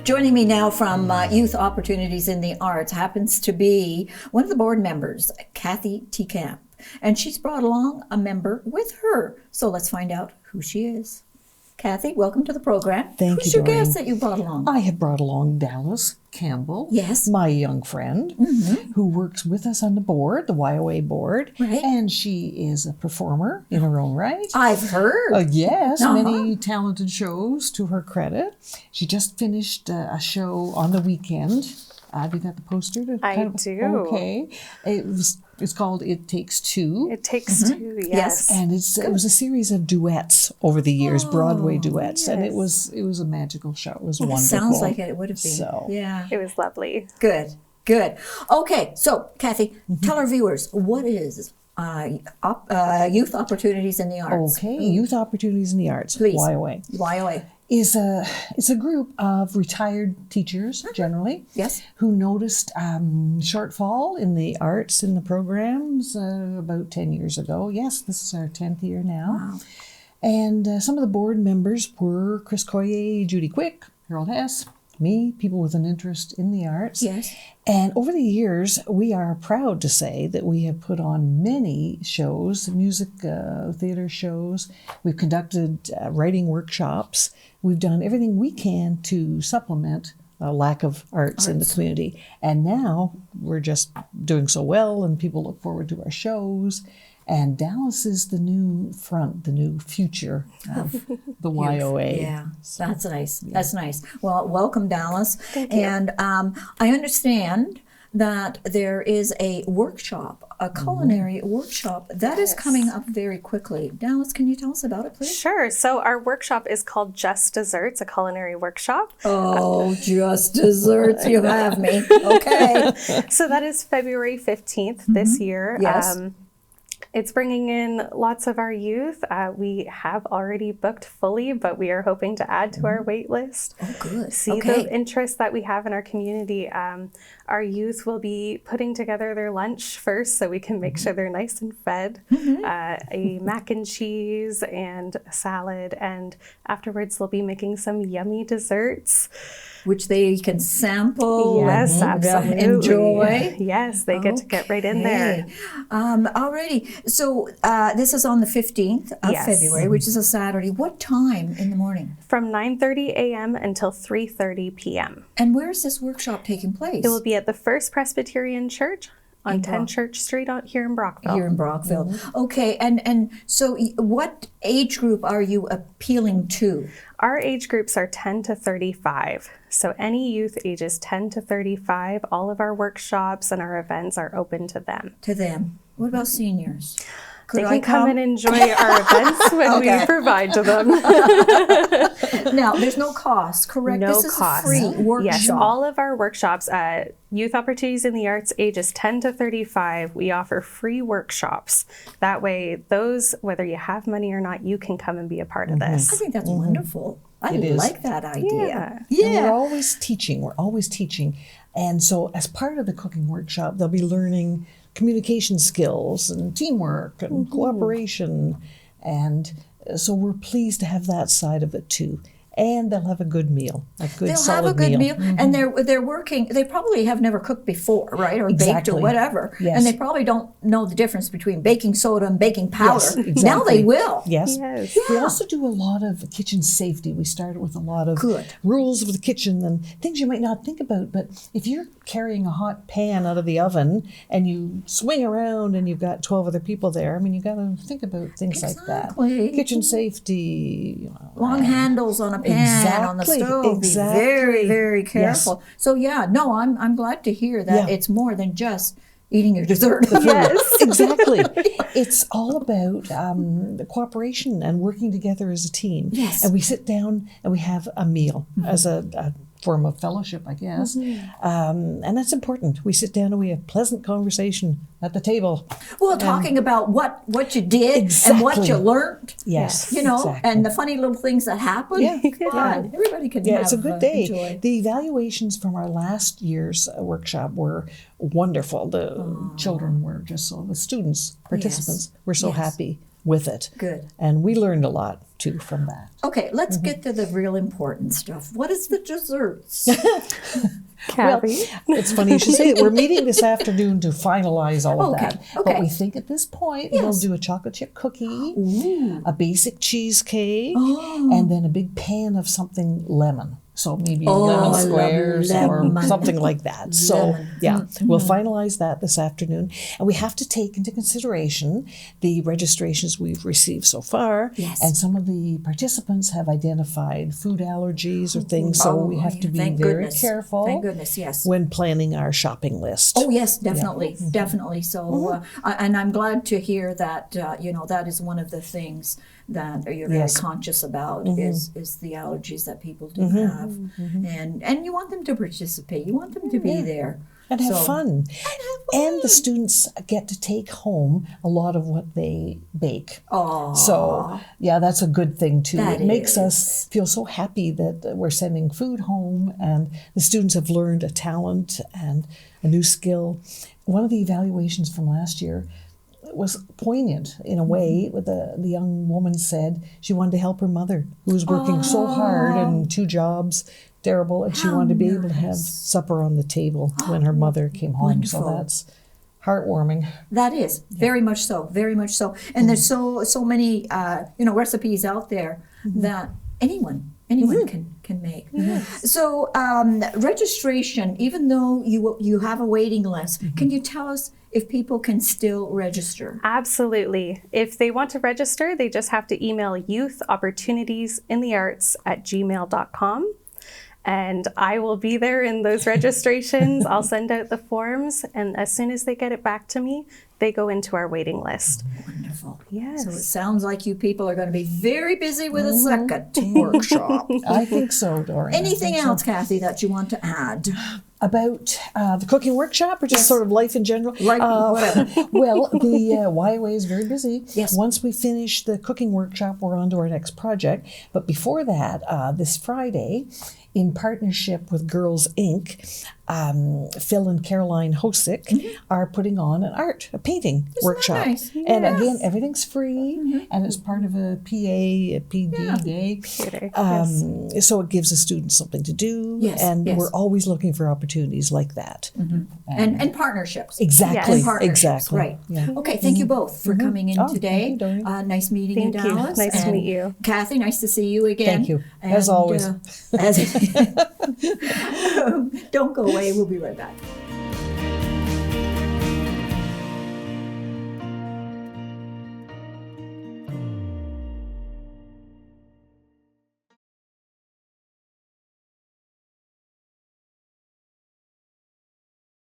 Joining me now from Youth Opportunities in the Arts happens to be one of the board members, Cathy TeKamp. And she's brought along a member with her. So let's find out who she is. Cathy, welcome to the program. Thank you, Who's your Doreen. guest that you brought along? I have brought along Dallis Campbell, Yes. my young friend, who works with us on the board, the YOA board, Right. and she is a performer in her own right. I've heard. Yes, Uh-huh. many talented shows to her credit. She just finished a show on the weekend. Have you got the poster? I do. Okay. It's called It Takes Two. It Takes Two, Yes. yes. And it was a series of duets over the years, Broadway duets, and it yes. was a magical show. It was It wonderful. sounds like it would have been. So. Yeah. It was lovely. Good. Okay, so Cathy, tell our viewers, what is Youth Opportunities in the Arts? Okay, Youth Opportunities in the Arts, Please. YOA, YOA. it's a group of retired teachers, generally, Yes. who noticed shortfall in the arts in the programs about 10 years ago. Yes, this is our 10th year now. Wow. And some of the board members were Chris Coyer, Judy Quick, Harold Hess, me, people with an interest in the arts. Yes. And over the years, we are proud to say that we have put on many shows, music, theater shows. We've conducted writing workshops. We've done everything we can to supplement a lack of arts in the community. And now we're just doing so well, and people look forward to our shows. And Dallas is the new front, the new future of the YOA. Yeah, that's nice. Yeah. That's nice. Well, welcome, Dallas. Thank you. And I understand that there is a workshop, a culinary workshop that is coming up very quickly. Dallas, can you tell us about it, please? Sure. So our workshop is called Just Desserts, a culinary workshop. Oh, just desserts, you have me. Okay. So that is February 15th this year. Yes. It's bringing in lots of our youth. We have already booked fully, but we are hoping to add to our wait list. Oh, good. See Okay. the interest that we have in our community. Our youth will be putting together their lunch first so we can make sure they're nice and fed. A mac and cheese and a salad, and afterwards they'll be making some yummy desserts. Which they can sample. Yes, and absolutely. enjoy. Yes, they get to get right in there. Alrighty. So this is on the 15th of Yes. February, which is a Saturday. What time in the morning? From 9:30 a.m. until 3:30 p.m. And where is this workshop taking place? It will be at the First Presbyterian Church on In 10 Church Street here in Brockville. Here in Brockville. Okay, and so what age group are you appealing to? Our age groups are 10 to 35. So any youth ages 10 to 35, all of our workshops and our events are open to them. To them. What about seniors? They Could can I come and enjoy our events when Okay. we provide to them. Now, there's no cost, correct? No this is cost. a free workshop. Yes, all of our workshops, Youth Opportunities in the Arts, ages 10 to 35, we offer free workshops. That way, those, whether you have money or not, you can come and be a part of I this. think that's wonderful. I It is. like that idea. And we're always teaching. We're always teaching. And so as part of the cooking workshop, they'll be learning communication skills and teamwork and cooperation. And so we're pleased to have that side of it too. And they'll have a good meal, a good They'll solid have a good meal, Mm-hmm. and they're working. They probably have never cooked before, right, or baked Exactly. or whatever, Yes. and they probably don't know the difference between baking soda and baking powder. Yes, Now exactly. they will. Yes. Yes. We Yeah. also do a lot of kitchen safety. We started with a lot of Good. rules of the kitchen and things you might not think about. But if you're carrying a hot pan out of the oven and you swing around and you've got 12 other people there, I mean, you got to think about things like Exactly. that. Kitchen safety. You know, Long handles on a pan on the Exactly, stove. exactly. Be very, very careful. So yeah, no, I'm glad to hear that Yeah. it's more than just eating your dessert. Yes. Exactly. It's all about the cooperation and working together as a team. Yes. And we sit down and we have a meal as a form of fellowship, I guess. And that's important. We sit down and we have pleasant conversation at the table. Well, talking about what you did and what Exactly. you learned. Yes. You know, exactly. and the funny little things that happen. Yeah. God, everybody can Yeah, have it's a good day. enjoy. The evaluations from our last year's workshop were wonderful. The children were just so, the students, participants were so Yes. happy with it. Good. And we learned a lot too from that. Okay, let's get to the real important stuff. What is the desserts? Kathy? Well, it's funny you should say it. We're meeting this afternoon to finalize all of Okay, that. okay. But we think at this point we'll do a chocolate chip cookie, a basic cheesecake, and then a big pan of something lemon. So maybe I lemon love squares or lemon. something like that. So yeah, we'll finalize that this afternoon. And we have to take into consideration the registrations we've received so far. Yes. And some of the participants have identified food allergies or things. So we have to be Thank very goodness. careful Thank goodness, yes. when planning our shopping list. Oh yes, definitely, definitely. So, and I'm glad to hear that. That is one of the things that you're very Yes. conscious about is the allergies that people do have, and you want them to participate. You want them to be there And have So- fun. And the students get to take home a lot of what they bake. Oh, So, yeah, that's a good thing too. That It makes is. us feel so happy that we're sending food home and the students have learned a talent and a new skill. One of the evaluations from last year was poignant in a way. The young woman said she wanted to help her mother, who was working so hard and 2 jobs, terrible, and she How wanted to be able to have nice. supper on the table when her mother came home. Wonderful. So that's heartwarming. that is very much so, very much so. And there's so many recipes out there that anyone can make. So registration, even though you have a waiting list, can you tell us if people can still register? Absolutely. If they want to register, they just have to email youthoppportunitiesinthearts@gmail.com. And I will be there in those registrations. I'll send out the forms. And as soon as they get it back to me, they go into our waiting list. Wonderful. Yes. So it sounds like you people are going to be very busy with a second workshop. I think so, Doreen. I Anything think so. else, Kathy, that you want to add? About the cooking workshop or just Yes. sort of life in general? Whatever. Well, the YOA is very busy. Yes. Once we finish the cooking workshop, we're on to our next project. But before that, this Friday, in partnership with Girls Inc., Phil and Caroline Hosick are putting on a painting workshop. nice? And Yes. again, everything's free, and it's part of a PD day. So it gives the students something to do, Yes, and yes. we're always looking for opportunities like that. And partnerships. Exactly, Yes. Partnerships, exactly. Right. Yeah. Okay, thank you both for coming in Oh, today. thank you, Doreen. Nice meeting Thank you, you. Dallas. Nice to And meet you. Kathy, nice to see you again. Thank you. As always. Don't go away. We'll be right back.